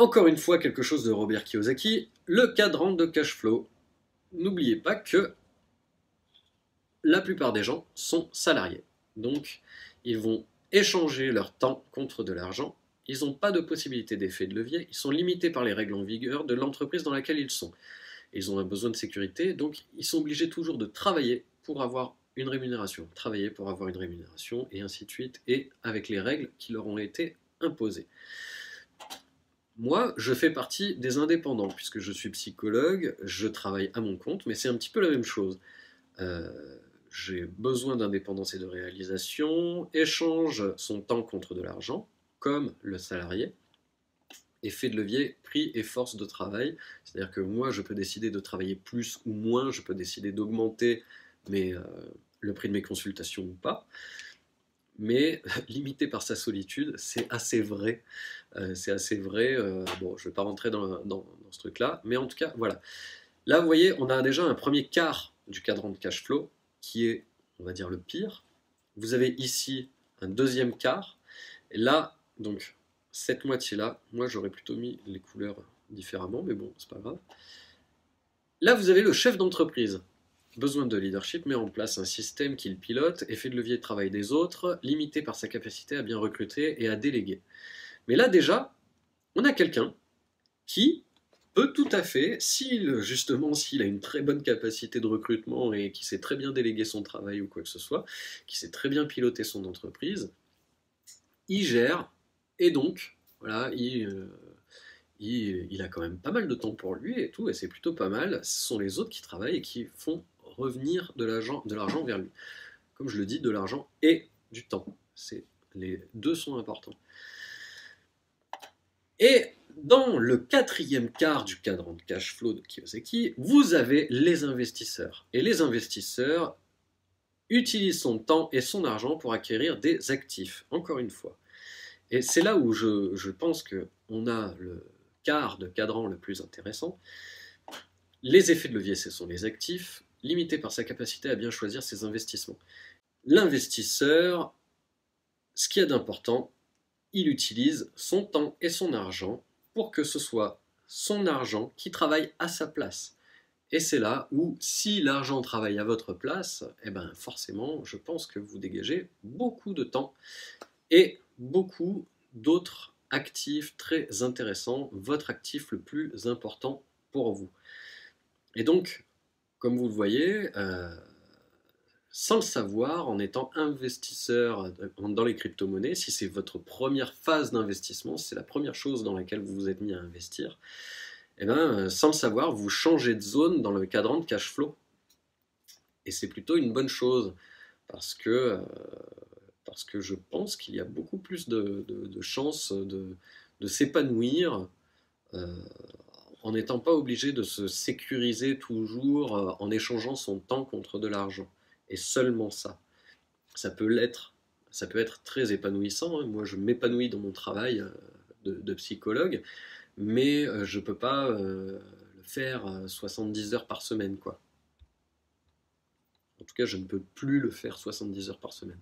Encore une fois, quelque chose de Robert Kiyosaki, le cadran de cash flow. N'oubliez pas que la plupart des gens sont salariés. Donc, ils vont échanger leur temps contre de l'argent. Ils n'ont pas de possibilité d'effet de levier. Ils sont limités par les règles en vigueur de l'entreprise dans laquelle ils sont. Ils ont un besoin de sécurité, donc ils sont obligés toujours de travailler pour avoir une rémunération. Travailler pour avoir une rémunération, et ainsi de suite, et avec les règles qui leur ont été imposées. Moi, je fais partie des indépendants, puisque je suis psychologue, je travaille à mon compte, mais c'est un petit peu la même chose. J'ai besoin d'indépendance et de réalisation, échange son temps contre de l'argent, comme le salarié, effet de levier, prix et force de travail, c'est-à-dire que moi je peux décider de travailler plus ou moins, je peux décider d'augmenter le prix de mes consultations ou pas, mais limité par sa solitude, c'est assez vrai. Bon, je ne vais pas rentrer dans ce truc-là, mais en tout cas, voilà. Là, vous voyez, on a déjà un premier quart du cadran de cash flow, qui est, on va dire, le pire. Vous avez ici un deuxième quart, et là, donc, cette moitié-là, moi j'aurais plutôt mis les couleurs différemment, mais bon, c'est pas grave. Là, vous avez le chef d'entreprise. Besoin de leadership, met en place un système qu'il pilote, effet de levier de travail des autres, limité par sa capacité à bien recruter et à déléguer. Mais là déjà, on a quelqu'un qui peut tout à fait, s'il a une très bonne capacité de recrutement et qui sait très bien déléguer son travail ou quoi que ce soit, qui sait très bien piloter son entreprise, il gère, et donc, voilà, il a quand même pas mal de temps pour lui et tout, et c'est plutôt pas mal. Ce sont les autres qui travaillent et qui font revenir de l'argent vers lui. Comme je le dis, de l'argent et du temps. Les deux sont importants. Et dans le quatrième quart du cadran de cash flow de Kiyosaki, vous avez les investisseurs. Et les investisseurs utilisent son temps et son argent pour acquérir des actifs, encore une fois. Et c'est là où je pense qu'on a le quart de cadran le plus intéressant. Les effets de levier, ce sont les actifs, limités par sa capacité à bien choisir ses investissements. L'investisseur, ce qu'il y a d'important, il utilise son temps et son argent pour que ce soit son argent qui travaille à sa place. Et c'est là où, si l'argent travaille à votre place, eh ben forcément, je pense que vous dégagez beaucoup de temps et beaucoup d'autres actifs très intéressants, votre actif le plus important pour vous. Et donc, comme vous le voyez, sans le savoir, en étant investisseur dans les crypto-monnaies, si c'est votre première phase d'investissement, c'est la première chose dans laquelle vous vous êtes mis à investir, et ben, sans le savoir, vous changez de zone dans le cadran de cash flow. Et c'est plutôt une bonne chose, parce que je pense qu'il y a beaucoup plus de chances de s'épanouir en n'étant pas obligé de se sécuriser toujours en échangeant son temps contre de l'argent. Et seulement ça. Ça peut être très épanouissant, hein. Moi, je m'épanouis dans mon travail de psychologue, mais je ne peux pas le faire 70 heures par semaine, quoi. En tout cas, je ne peux plus le faire 70 heures par semaine.